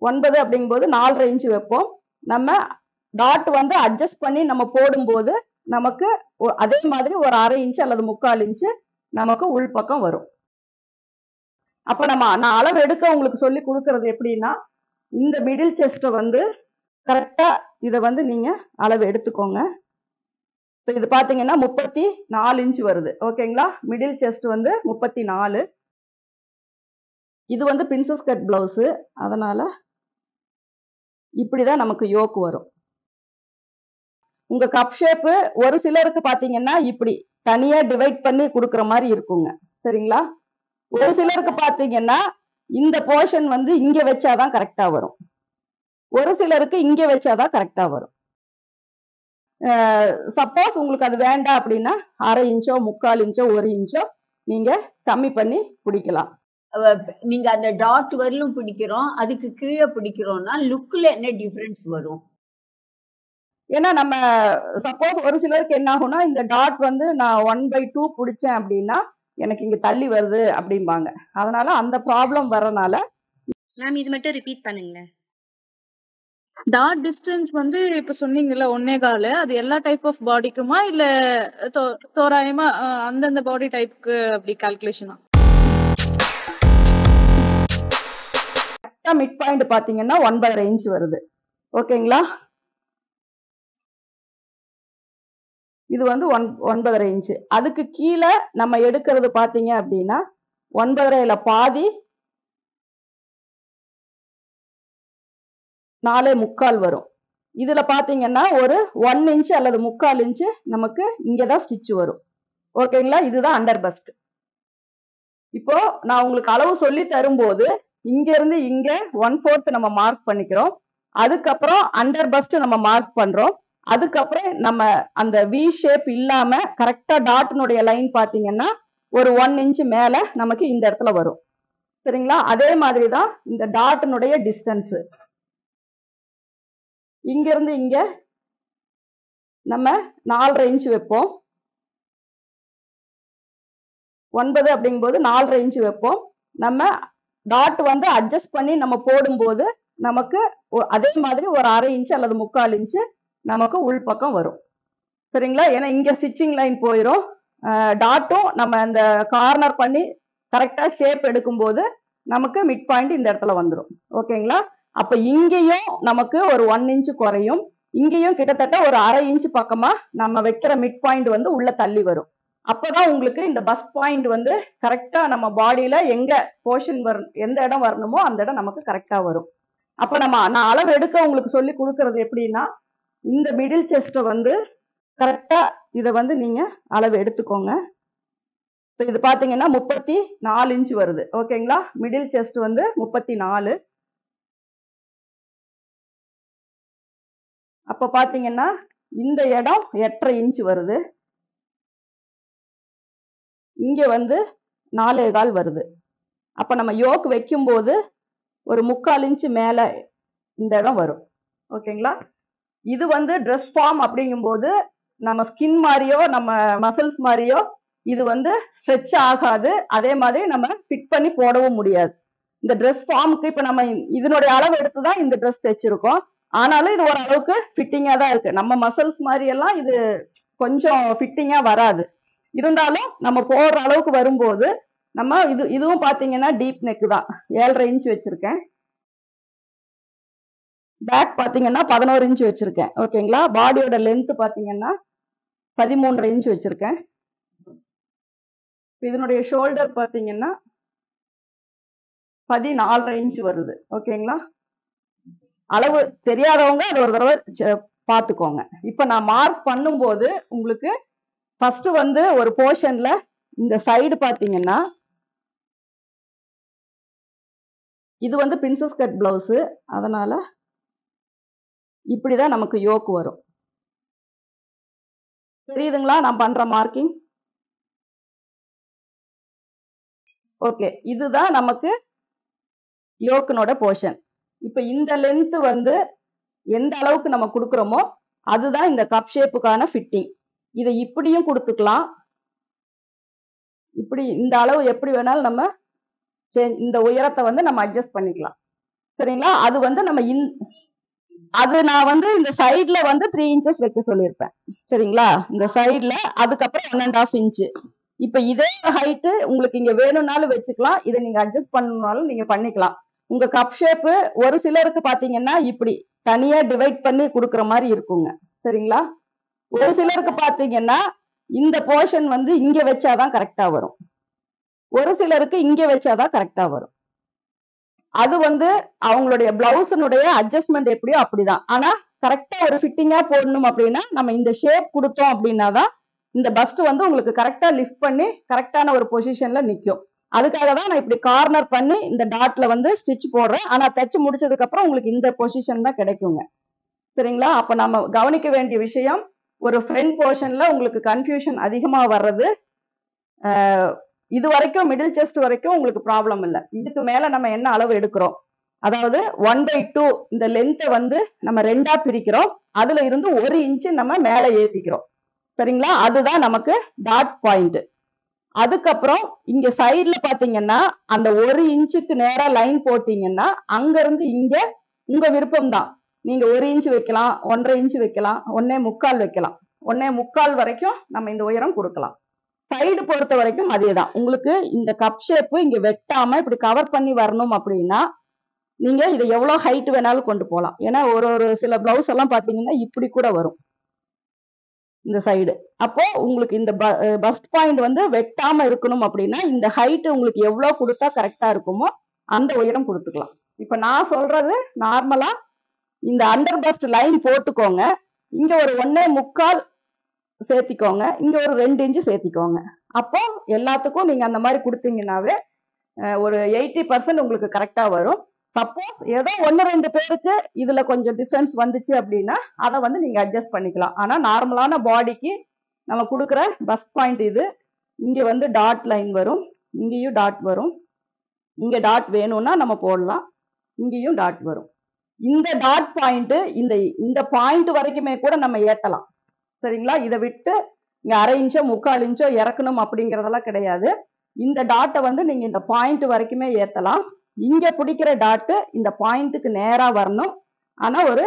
9 அப்படிங்கும்போது 4.5 இன்ச் வைப்போம். நம்ம டாட் வந்து அட்ஜஸ்ட் பண்ணி நம்ம போடும்போது நமக்கு அதே மாதிரி ஒரு 1/2 இன்ச் அல்லது 3/4 இன்ச் நமக்கு உள்பக்கம் வரும். அப்ப நான் அளவு எடுக்க உங்களுக்கு சொல்லி கொடுக்கறது எப்படின்னா, இந்த மிடில் செஸ்ட வந்து கரெக்டா இத வந்து நீங்க அளவு எடுத்துக்கோங்க. இப்ப இது பாத்தீங்கன்னா 34 இன்ச் வருது. ஓகேங்களா? மிடில் செஸ்ட் வந்து 34. இது வந்து பிரின்சஸ் கட் பிளவுஸ். அதனால இப்படிதான் நமக்கு யோக் வரும். உங்க கப் ஷேப் ஒரு சிலருக்கு பாத்தீங்கன்னா இப்படி தனியா டிவைட் பண்ணி கொடுக்கிற மாதிரி இருக்குங்க. சரிங்களா? ஒரு சிலருக்கு பாத்தீங்கன்னா இந்த போர்ஷன் வந்து இங்க வச்சாதான் கரெக்டா வரும். ஒரு சிலருக்கு இங்க வச்சாதான் கரெக்டா வரும். சப்போஸ் உங்களுக்கு அது வேண்டாம் அப்படின்னா 1/2 இன்ச்சோ 3/4 இன்ச்சோ 1 இன்ச்சோ நீங்க கம்மி பண்ணி பிடிக்கலாம். நீங்க அந்த டாட் வரலும் பிடிக்கிறோம், அதுக்கு கீழே பிடிக்கிறோம்னா லுக்ல என்ன டிஃபரன்ஸ் வரும்? ஏன்னா நம்ம சப்போஸ் ஒரு சிலருக்கு என்ன ஆகும்னா இந்த டாட் வந்து நான் 1/2 பிடிச்சேன் அப்படின்னா எனக்கு இங்க தள்ளி வருது அப்படிம்பாங்க. அதனால அந்த ப்ராப்ளம் வரனால மேம் இது மட்டும் ரிப்பீட் பண்ணுங்களேன். டாட் டிஸ்டன்ஸ் வந்து இப்ப சொன்னீங்கல்ல 1.25, அது எல்லா டைப் ஆஃப் பாடிக்குமா இல்ல தோராயமா அந்தந்த பாடி டைப்புக்கு அப்படி கால்குலேஷனா? மிட் பாயிண்ட் பாத்தீங்கன்னா 9.5 இன்ச் வருது. ஓகேங்களா? இது வந்து 9.5 இன்ச். அதுக்கு கீழே நம்ம எடுக்கிறது பாத்தீங்க அப்படின்னா 9.5ல பாதி 4.75 வரும். இதுல பாத்தீங்கன்னா ஒரு 1 இன்ச் அல்லது 3/4 இன்ச் நமக்கு இங்கதான் ஸ்டிச் வரும். ஓகேங்களா? இதுதான் அண்டர் பஸ்ட். இப்போ நான் உங்களுக்கு அளவு சொல்லி தரும்போது இங்க இருந்து இங்க 1/4 நம்ம மார்க் பண்ணிக்கிறோம். அதுக்கப்புறம் அண்டர் பஸ்ட் நம்ம மார்க் பண்றோம். அதுக்கப்புறம் நம்ம அந்த வி ஷேப் இல்லாம கரெக்டா டாட்னுடைய லைன் பாத்தீங்கன்னா ஒரு 1 இன்ச் மேல நமக்கு இந்த இடத்துல வரும். சரிங்களா? அதே மாதிரிதான் இந்த டாட்னுடைய டிஸ்டன்ஸ். இங்க இருந்து இங்க நம்ம 4.5 இன்ச் வைப்போம். 9 அப்படிங்கும்போது 4.5 இன்ச் வைப்போம். நம்ம டாட் வந்து அட்ஜஸ்ட் பண்ணி நம்ம போடும்போது நமக்கு அதே மாதிரி ஒரு 1/2 இன்ச் அல்லது 3/4 இன்ச் நமக்கு உள்பக்கம் வரும். சரிங்களா? ஏன்னா இங்க ஸ்டிச்சிங் லைன் போயிடும். டாட்டும் நம்ம அந்த கார்னர் பண்ணி கரெக்டா ஷேப் எடுக்கும்போது நமக்கு மிட் பாயிண்ட் இந்த இடத்துல வந்துடும். ஓகேங்களா? அப்ப இங்கேயும் நமக்கு ஒரு 1 இன்ச் குறையும். இங்கேயும் கிட்டத்தட்ட ஒரு 1/2 இன்ச் பக்கமா நம்ம வைக்கிற மிட் பாயிண்ட் வந்து உள்ள தள்ளி வரும். அப்பதான் உங்களுக்கு இந்த பஸ் பாயிண்ட் வந்து கரெக்டா நம்ம பாடியில எங்க போர்ஷன் வரும், எந்த இடம் வரணுமோ அந்த இடம் நமக்கு கரெக்டா வரும். அப்ப நான் அளவு எடுக்க உங்களுக்கு சொல்லி கொடுக்கறது எப்படின்னா, இந்த மிடில் செஸ்ட வந்து கரெக்டா இத வந்து நீங்க அளவு எடுத்துக்கோங்க. இது பாத்தீங்கன்னா 34 இன்ச் வருது. ஓகேங்களா? மிடில் செஸ்ட் வந்து 34. அப்ப பாத்தீங்கன்னா இந்த இடம் 8.5 இன்ச் வருது. இங்க வந்து 4.25 வருது. அப்ப நம்ம யோக் வைக்கும் போது ஒரு 3/4 இன்ச் மேல இந்த இடம் வரும். ஓகேங்களா? இது வந்து ட்ரெஸ் ஃபார்ம் அப்படிங்கும்போது நம்ம ஸ்கின் மாதிரியோ நம்ம மசில்ஸ் மாதிரியோ இது வந்து ஸ்ட்ரெச் ஆகாது. அதே மாதிரி நம்ம ஃபிட் பண்ணி போடவும் முடியாது. இந்த ட்ரெஸ் ஃபார்முக்கு இப்ப நம்ம இதனுடைய அளவு எடுத்துதான் இந்த ட்ரெஸ் தைச்சிருக்கோம். ஆனாலும் இது ஒரு அளவுக்கு ஃபிட்டிங்கா தான் இருக்கு. நம்ம மசில்ஸ் மாதிரி எல்லாம் இது கொஞ்சம் ஃபிட்டிங்கா வராது. இருந்தாலும் நம்ம போடுற அளவுக்கு வரும்போது நம்ம இதுவும் பாத்தீங்கன்னா டீப் நெக் தான். 7.5 இன்ச் வச்சிருக்கேன். பேக் பாத்தீங்கன்னா 11 இன்ச் வச்சிருக்கேன். ஓகேங்களா? பாடியோட லென்த் பாத்தீங்கன்னா 13.5 இன்ச் வச்சிருக்கேன். இதனுடைய ஷோல்டர் பாத்தீங்கன்னா 14.5 இன்ச் வருது. ஓகேங்களா? அளவு தெரியாதவங்க அது ஒரு தடவை பாத்துக்கோங்க. இப்ப நான் மார்க் பண்ணும்போது உங்களுக்கு ஃபர்ஸ்ட் வந்து ஒரு போர்ஷன்ல இந்த சைடு பாத்தீங்கன்னா இது வந்து பிரின்சஸ் கட் பிளவுஸ். அதனால இப்படிதான் நமக்கு யோக் வரும். தெரியுதுங்களா நான் பண்ற மார்க்கிங்? ஓகே, இதுதான் நமக்கு யோக்கினோட போர்ஷன். இப்ப இந்த லென்த் வந்து எந்த அளவுக்கு நம்ம கொடுக்கறோமோ அதுதான் இந்த கப் ஷேப்புக்கான ஃபிட்டிங். இதை இப்படியும் கொடுத்துக்கலாம். இப்படி இந்த அளவு எப்படி வேணாலும் நம்ம இந்த உயரத்தை வந்து நம்ம அட்ஜஸ்ட் பண்ணிக்கலாம். சரிங்களா? அது வந்து நம்ம அது நான் வந்து இந்த சைடுல வந்து 3 இன்ச்சஸ் வைக்க சொல்லியிருப்பேன். சரிங்களா? இந்த சைடுல அதுக்கப்புறம் 1.5 இன்ச். இப்ப இதே ஹைட் உங்களுக்கு இங்க வேணும்னாலும் வச்சுக்கலாம். இதை நீங்க அட்ஜஸ்ட் பண்ணணும்னாலும் நீங்க பண்ணிக்கலாம். உங்க கப் ஷேப் ஒரு சிலருக்கு பாத்தீங்கன்னா இப்படி தனியா டிவைட் பண்ணி கொடுக்குற மாதிரி இருக்குங்க. சரிங்களா? ஒரு சிலருக்கு பாத்தீங்கன்னா இந்த போர்ஷன் வந்து இங்க வச்சாதான் கரெக்டா வரும். ஒரு சிலருக்கு இங்க வச்சாதான் கரெக்டா வரும். அது வந்து அவங்களுடைய பிளவுஸினுடைய அட்ஜஸ்ட்மெண்ட் எப்படியோ அப்படிதான். ஆனா கரெக்டா ஒரு ஃபிட்டிங்கா போடணும் அப்படின்னா நம்ம இந்த ஷேப் கொடுத்தோம் அப்படின்னாதான் இந்த பஸ்ட் வந்து உங்களுக்கு கரெக்டா லிஃப்ட் பண்ணி கரெக்டான ஒரு பொசிஷன்ல நிக்கும். அதுக்காக தான் நான் இப்படி கார்னர் பண்ணி இந்த டாட்ல வந்து ஸ்டிச் போடுறேன். ஆனா தச்சு முடிச்சதுக்கு அப்புறம் உங்களுக்கு இந்த பொசிஷன் தான் கிடைக்குங்க. சரிங்களா? அப்ப நம்ம கவனிக்க வேண்டிய விஷயம், ஒரு ஃப்ரண்ட் போர்ஷன்ல உங்களுக்கு கன்ஃபியூஷன் அதிகமா வர்றது, இது வரைக்கும் மிடில் செஸ்ட் வரைக்கும் உங்களுக்கு ப்ராப்ளம் இல்லை. இதுக்கு மேல நம்ம என்ன அளவு எடுக்கிறோம், அதாவது 1/2 இந்த லென்த்தை வந்து நம்ம 2ஆ பிரிக்கிறோம். அதுல இருந்து 1 இன்ச் நம்ம மேல ஏத்திக்கிறோம். சரிங்களா? அதுதான் நமக்கு டாட் பாயிண்ட். அதுக்கப்புறம் இங்க சைடுல பாத்தீங்கன்னா அந்த 1 இன்ச்சுக்கு நேரா லைன் போட்டீங்கன்னா அங்க இருந்து இங்க உங்க விருப்பம் தான். நீங்க 1 இன்ச் வைக்கலாம், 1.5 இன்ச் வைக்கலாம், 1.25 வைக்கலாம். 1.25 வரைக்கும் நம்ம இந்த உயரம் கொடுக்கலாம். சைடு பொறுத்த வரைக்கும் அதேதான். உங்களுக்கு இந்த கப் ஷேப் இங்க வெட்டாம இப்படி கவர் பண்ணி வரணும் அப்படின்னா நீங்க இதை எவ்வளவு ஹைட் வேணாலும் கொண்டு போகலாம். ஏன்னா ஒரு சில பிளவுஸ் எல்லாம் பாத்தீங்கன்னா இப்படி கூட வரும் இந்த சைடு. அப்போ உங்களுக்கு இந்த பஸ்ட் பாயிண்ட் வந்து வெட்டாம இருக்கணும் அப்படின்னா இந்த ஹைட் உங்களுக்கு எவ்வளவு கொடுத்தா கரெக்டா இருக்குமோ அந்த உயரம் கொடுத்துக்கலாம். இப்ப நான் சொல்றது நார்மலா இந்த அண்டர் பஸ்ட் லைன் போட்டுக்கோங்க. இங்க ஒரு 1.25 சேர்த்திக்கோங்க, இங்க ஒரு 2 இன்ச் சேர்த்திக்கோங்க. அப்போ எல்லாத்துக்கும் நீங்க அந்த மாதிரி கொடுத்தீங்கன்னாவே ஒரு 80% உங்களுக்கு கரெக்டா வரும். சப்போஸ் ஏதோ 1-2 பேருக்கு இதுல கொஞ்சம் டிஃபரன்ஸ் வந்துச்சு அப்படின்னா அதை வந்து நீங்க அட்ஜஸ்ட் பண்ணிக்கலாம். ஆனா நார்மலான பாடிக்கு நம்ம கொடுக்குற பஸ்ட் பாயிண்ட் இது. இங்க வந்து டாட் லைன் வரும், இங்கேயும் டாட் வரும். இங்க டாட் வேணும்னா நம்ம போடலாம், இங்கேயும் டாட் வரும். இந்த டாட் பாயிண்ட் இந்த பாயிண்ட் வரைக்குமே கூட நம்ம ஏத்தலாம். சரிங்களா? இதை விட்டு இங்க 1/2 இன்ச்சோ 3/4 இன்ச்சோ இறக்கணும் அப்படிங்கறதெல்லாம் கிடையாது. இந்த டாட்டை வந்து நீங்க இந்த பாயிண்ட் வரைக்குமே ஏத்தலாம். இங்க பிடிக்கிற டாட் இந்த பாயிண்ட்டுக்கு நேரா வரணும். ஆனா ஒரு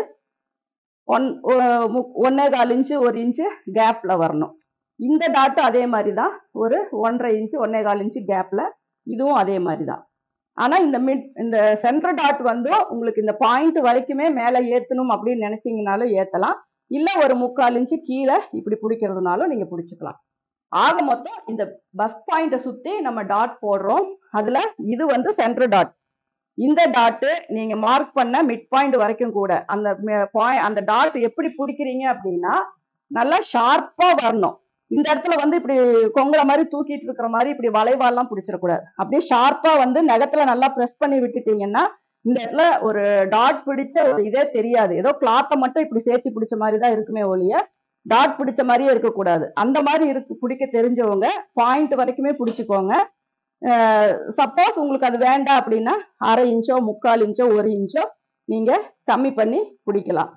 1.25 இன்ச்சு 1 இன்ச்சு கேப்ல வரணும். இந்த டாட் அதே மாதிரிதான், ஒரு 1.5 இன்ச்சு 1.25 இன்ச்சு கேப்ல. இதுவும் அதே மாதிரிதான். ஆனா இந்த சென்டர் டாட் வந்து உங்களுக்கு இந்த பாயிண்ட் வரைக்குமே மேல ஏத்தணும் அப்படின்னு நினைச்சீங்கனாலும் ஏத்தலாம். இல்ல ஒரு 3/4 இன்ச்சு கீழே இப்படி பிடிக்கிறதுனாலும் நீங்க பிடிச்சுக்கலாம். ஆக மொத்தம் இந்த பஸ் பாயிண்ட சுத்தி நம்ம டாட் போடுறோம். அதுல இது வந்து சென்டர் டாட். இந்த டாட் நீங்க மார்க் பண்ண மிட் பாயிண்ட் வரைக்கும் கூட அந்த டாட் எப்படி பிடிக்கிறீங்க அப்படின்னா நல்லா ஷார்ப்பா வரணும். இந்த இடத்துல வந்து இப்படி கொங்குற மாதிரி தூக்கிட்டு இருக்கிற மாதிரி இப்படி வளைவாலாம் பிடிச்சிடக்கூடாது. அப்படியே ஷார்ப்பா வந்து நகத்துல நல்லா பிரஸ் பண்ணி விட்டுட்டீங்கன்னா இந்த இடத்துல ஒரு டாட் பிடிச்ச ஒரு இதே தெரியாது. ஏதோ கிளாத்தை மட்டும் இப்படி சேர்த்து பிடிச்ச மாதிரி தான் இருக்குமே ஒழிய டாட் பிடிச்ச மாதிரியே இருக்கக்கூடாது. அந்த மாதிரி பிடிக்க தெரிஞ்சவங்க பாயிண்ட் வரைக்குமே பிடிச்சுக்கோங்க. சப்போஸ் உங்களுக்கு அது வேண்டாம் அப்படின்னா 1/2 இன்ச்சோ 3/4 இன்ச்சோ 1 இன்ச்சோ நீங்க கம்மி பண்ணி பிடிக்கலாம்.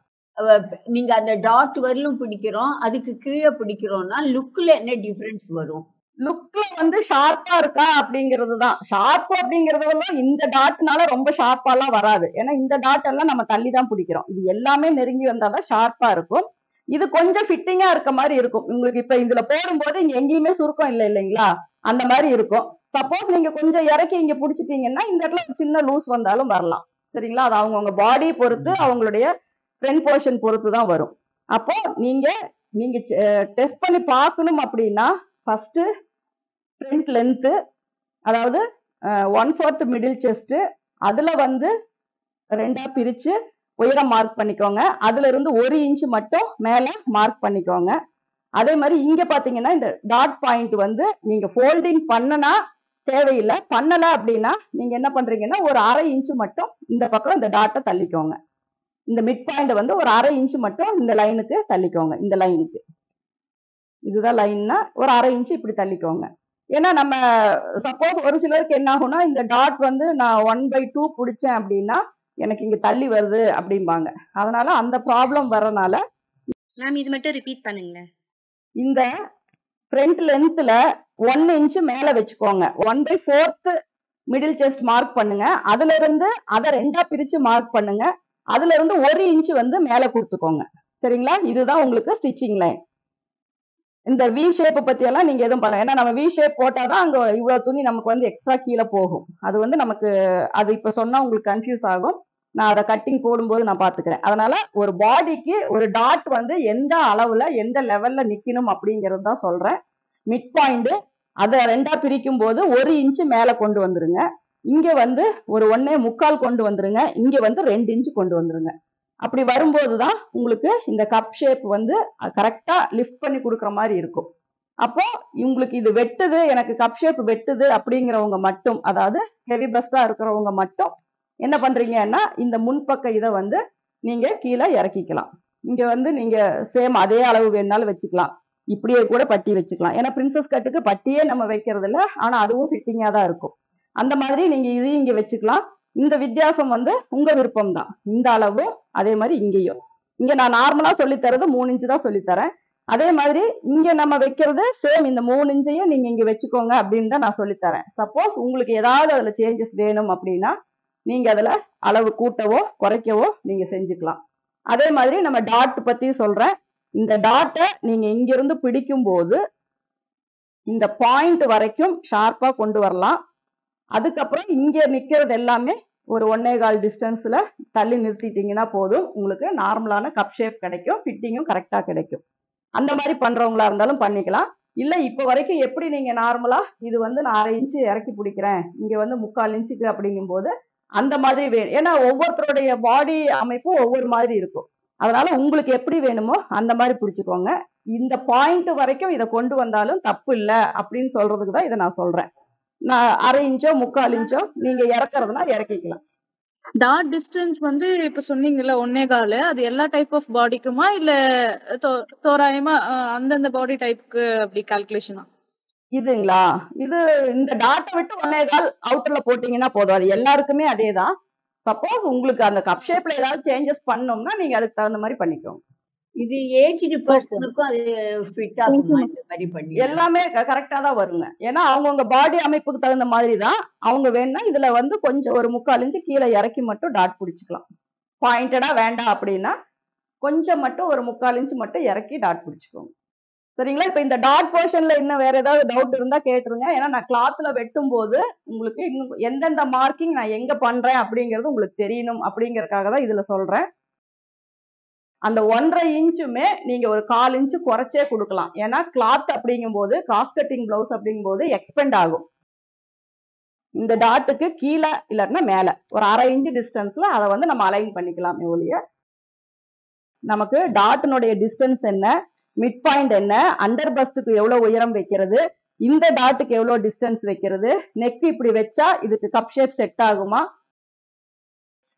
நீங்க அந்த டாட் வரலும் பிடிக்கிறோம், அதுக்கு கீழே பிடிக்கிறோம்னா லுக்ல என்ன டிஃபரன்ஸ் வரும்? லுக்ல வந்து ஷார்ப்பா இருக்கா அப்படிங்கிறது தான். ஷார்ப் அப்படிங்கறதெல்லாம் இந்த டாட்னால ரொம்ப ஷார்ப்பாலாம் வராது. ஏன்னா இந்த டாட் எல்லாம் நம்ம தள்ளி தான் பிடிக்கிறோம். இது எல்லாமே நெருங்கி வந்தாதான் ஷார்ப்பா இருக்கும். இது கொஞ்சம் ஃபிட்டிங்கா இருக்க மாதிரி இருக்கும். உங்களுக்கு இப்ப இதுல போடும்போது இங்க எங்கேயுமே சுருக்கம் இல்லை இல்லைங்களா, அந்த மாதிரி இருக்கும். சப்போஸ் நீங்க கொஞ்சம் இறக்கி இங்க பிடிச்சிட்டீங்கன்னா இந்த இடத்துல ஒரு சின்ன லூஸ் வந்தாலும் வரலாம். சரிங்களா? அது அவங்கவுங்க பாடி பொறுத்து அவங்களுடைய ஃப்ரண்ட் போர்ஷன் பொறுத்து தான் வரும். அப்போ நீங்க டெஸ்ட் பண்ணி பார்க்கணும் அப்படின்னா ஃபர்ஸ்ட் ஃப்ரண்ட் லென்த், அதாவது 1/4 மிடில் செஸ்ட், அதுல வந்து 2ஆ பிரிச்சு உயரம் மார்க் பண்ணிக்கோங்க. அதுல இருந்து 1 இன்ச் மட்டும் மேல மார்க் பண்ணிக்கோங்க. அதே மாதிரி இங்க பாத்தீங்கன்னா இந்த டாட் பாயிண்ட் வந்து நீங்க ஃபோல்டிங் பண்ணனா தேவையில்லை. பண்ணல அப்படின்னா நீங்க என்ன பண்றீங்கன்னா ஒரு 1/2 இன்ச் மட்டும் இந்த பக்கம் இந்த டாட்டை தள்ளிக்கோங்க. இந்த மிட் பாயிண்ட் வந்து ஒரு 1/2 இன்ச் மட்டும் இந்த லைனுக்கு தள்ளிக்கோங்க. இந்த லைனுக்கு இதுதான் லைன்னா ஒரு 1/2 இன்ச் இப்படி தள்ளிக்கோங்க. ஏன்னா நம்ம சப்போஸ் ஒரு சிலருக்கு என்ன ஆகும்னா இந்த டாட் வந்து நான் 1/2 பிடிச்சேன் அப்படின்னா எனக்கு இங்க தள்ளி வருது அப்படிம்பாங்க. அதனால அந்த ப்ராப்ளம் வரனால மேம் இது மட்டும் ரிப்பீட் பண்ணுங்களேன். இந்த ஃப்ரண்ட் லென்த்ல 1 இன்ச் மேல வச்சுக்கோங்க. 1/4 மிடில் செஸ்ட் மார்க் பண்ணுங்க. அதுல இருந்து அதை 2ஆ பிரிச்சு மார்க் பண்ணுங்க. அதுல இருந்து 1 இன்ச் வந்து மேல கொடுத்துக்கோங்க. சரிங்களா? இதுதான் உங்களுக்கு ஸ்டிச்சிங் லைன். இந்த வி ஷேப் பத்தி எல்லாம் நீங்க எதுவும் பண்ணலாம். ஏன்னா நம்ம வி ஷேப் போட்டாதான் அங்க இவ்வளவு துணி நமக்கு வந்து எக்ஸ்ட்ரா கீழே போகும். அது வந்து நமக்கு அது இப்ப சொன்னா உங்களுக்கு கன்ஃபியூஸ் ஆகும். நான் அதை கட்டிங் போடும்போது நான் பாத்துக்கிறேன். அதனால ஒரு பாடிக்கு ஒரு டாட் வந்து எந்த அளவுல எந்த லெவல்ல நிக்கணும் அப்படிங்கறது தான் சொல்றேன். மிட் பாயிண்ட் அதை 2ஆ பிரிக்கும் போது 1 இன்ச் மேல கொண்டு வந்துருங்க. இங்க வந்து ஒரு 1.25 கொண்டு வந்துருங்க. இங்க வந்து 2 இன்ச் கொண்டு வந்துருங்க. அப்படி வரும்போதுதான் உங்களுக்கு இந்த கப் ஷேப் வந்து கரெக்டா லிஃப்ட் பண்ணி கொடுக்குற மாதிரி இருக்கும். அப்போ உங்களுக்கு இது வெட்டுது, எனக்கு கப் ஷேப் வெட்டுது அப்படிங்கிறவங்க மட்டும், அதாவது ஹெவி பஸ்டா இருக்கிறவங்க மட்டும் என்ன பண்றீங்கன்னா இந்த முன்பக்க இதை வந்து நீங்க கீழே இறக்கிக்கலாம். இங்க வந்து நீங்க சேம் அதே அளவு வேணாலும் வச்சுக்கலாம். இப்படியே கூட பட்டி வச்சுக்கலாம். ஏன்னா பிரின்சஸ் கட்டுக்கு பட்டியே நம்ம வைக்கிறது இல்ல, ஆனா அதுவும் ஃபிட்டிங்கா தான் இருக்கும். அந்த மாதிரி நீங்க இதையும் இங்க வச்சுக்கலாம். இந்த வித்தியாசம் வந்து உங்க விருப்பம் தான். இந்த அளவும் அதே மாதிரி இங்கேயும். இங்க நான் நார்மலா சொல்லித்தரது 3 இன்ச் தான் சொல்லித்தரேன். அதே மாதிரி இங்க நம்ம வைக்கிறது சேம் இந்த 3 இன்ச்சையும் நீங்க இங்க வச்சுக்கோங்க அப்படின்னு தான் நான் சொல்லித்தரேன். சப்போஸ் உங்களுக்கு ஏதாவது அதுல சேஞ்சஸ் வேணும் அப்படின்னா நீங்க அதுல அளவு கூட்டவோ குறைக்கவோ நீங்க செஞ்சுக்கலாம். அதே மாதிரி நம்ம டாட் பத்தி சொல்றேன். இந்த டாட்டை நீங்க இங்க இருந்து பிடிக்கும் போது இந்த பாயிண்ட் வரைக்கும் ஷார்ப்பா கொண்டு வரலாம். அதுக்கப்புறம் இங்க நிக்கிறது எல்லாமே ஒரு 1.25 டிஸ்டன்ஸ்ல தள்ளி நிறுத்திட்டீங்கன்னா போதும். உங்களுக்கு நார்மலான கப் ஷேப் கிடைக்கும். ஃபிட்டிங்கும் கரெக்டா கிடைக்கும். அந்த மாதிரி பண்றவங்களா இருந்தாலும் பண்ணிக்கலாம். இல்ல இப்ப வரைக்கும் எப்படி நீங்க நார்மலா இது வந்து நான் 1/2 இன்ச் இறக்கி பிடிக்கிறேன், இங்க வந்து 3/4 இன்ச்சுக்கு அப்படிங்கும் போது அந்த மாதிரி ஏன்னா ஒவ்வொருத்தருடைய பாடி அமைப்பும் ஒவ்வொரு மாதிரி இருக்கும். அதனால உங்களுக்கு எப்படி வேணுமோ அந்த மாதிரி பிடிச்சுக்கோங்க. இந்த பாயிண்ட் வரைக்கும் இதை கொண்டு வந்தாலும் தப்பு இல்ல அப்படின்னு சொல்றதுக்கு தான் இதை நான் சொல்றேன். நான் 1/2 இன்ச்சோ 3/4 இன்ச்சோ நீங்க இறக்குறதுனா இறக்கிக்கலாம். டாட் டிஸ்டன்ஸ் வந்து இப்ப சொன்னீங்கல்ல 1.25, அது எல்லா டைப் ஆஃப் பாடிக்குமா இல்ல தோராயமா அந்தந்த பாடி டைப்புக்கு அப்படி கால்குலேஷனா? இதுங்களா, இது இந்த டாட்டை விட்டு 1.25 அவுட்டர்ல போட்டீங்கன்னா போதும். அது எல்லாருக்குமே அதே தான். சப்போஸ் உங்களுக்கு அந்த கப் ஷேப்ல ஏதாவது சேஞ்சஸ் பண்ணோம்னா நீங்க அதுக்கு தகுந்த மாதிரி பண்ணிக்கோங்க. இது ஏஜ்டு பர்சனுக்கும் அது ஃபிட் ஆகுமா? இந்த மாதிரி பண்ணி எல்லாமே கரெக்டா தான் வருங்க. ஏன்னா அவங்கவுங்க பாடி அமைப்புக்கு தகுந்த மாதிரி தான். அவங்க வேணா இதுல வந்து கொஞ்சம் ஒரு 3/4 இன்ச்சு கீழே இறக்கி மட்டும் டாட் பிடிச்சிக்கலாம். பாயிண்டடா வேண்டாம் அப்படின்னா கொஞ்சம் மட்டும் ஒரு 3/4 இன்ச்சு மட்டும் இறக்கி டாட் பிடிச்சிக்கோங்க. சரிங்களா? இப்ப இந்த டாட் போர்ஷன்ல இன்னும் வேற ஏதாவது டவுட் இருந்தா கேட்டுருங்க. ஏன்னா நான் கிளாத்ல வெட்டும் போது உங்களுக்கு இன்னும் எந்தெந்த மார்க்கிங் நான் எங்க பண்றேன் அப்படிங்கிறது உங்களுக்கு தெரியணும் அப்படிங்கறதுக்காக தான் இதுல சொல்றேன். அந்த 1.5 இன்ச்சுமே நீங்க ஒரு 1/4 இன்ச்சு குறைச்சே கொடுக்கலாம். ஏன்னா கிளாத் அப்படிங்கும் போது காஸ்ட் கட்டிங் பிளவுஸ் அப்படிங்கும் போது எக்ஸ்பெண்ட் ஆகும். இந்த டாட்டுக்கு கீழே இல்லைன்னா மேல ஒரு 1/2 இன்ச்சு டிஸ்டன்ஸ்ல அதை வந்து நம்ம அலைன் பண்ணிக்கலாம். ஒழிய நமக்கு டாட்டினுடைய டிஸ்டன்ஸ் என்ன, மிட் பாயிண்ட் என்ன, அண்டர் பஸ்டுக்கு எவ்வளவு உயரம் வைக்கிறது, இந்த டாட்டுக்கு எவ்வளவு டிஸ்டன்ஸ் வைக்கிறது, நெக் இப்படி வச்சா இதுக்கு கப் ஷேப் செட் ஆகுமா,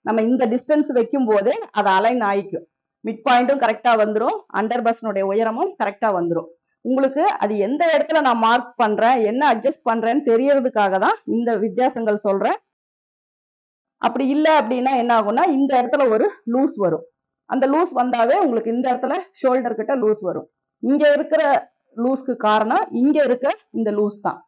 நம்ம இந்த டிஸ்டன்ஸ் வைக்கும் போதே அதை அலைன் ஆயிக்கும். மிட் பாயிண்ட்டும் கரெக்டா வந்துடும், அண்டர் பஸ்னுடைய உயரமும் கரெக்டா வந்துடும். உங்களுக்கு அது எந்த இடத்துல நான் மார்க் பண்றேன், என்ன அட்ஜஸ்ட் பண்றேன்னு தெரியறதுக்காக தான் இந்த வித்தியாசங்கள் சொல்றேன். அப்படி இல்லை அப்படின்னா என்ன ஆகும்னா இந்த இடத்துல ஒரு லூஸ் வரும். அந்த லூஸ் வந்தாவே உங்களுக்கு இந்த இடத்துல ஷோல்டர் கிட்ட லூஸ் வரும். இங்க இருக்கிற லூஸ்க்கு காரணம் இங்க இருக்க இந்த லூஸ் தான்.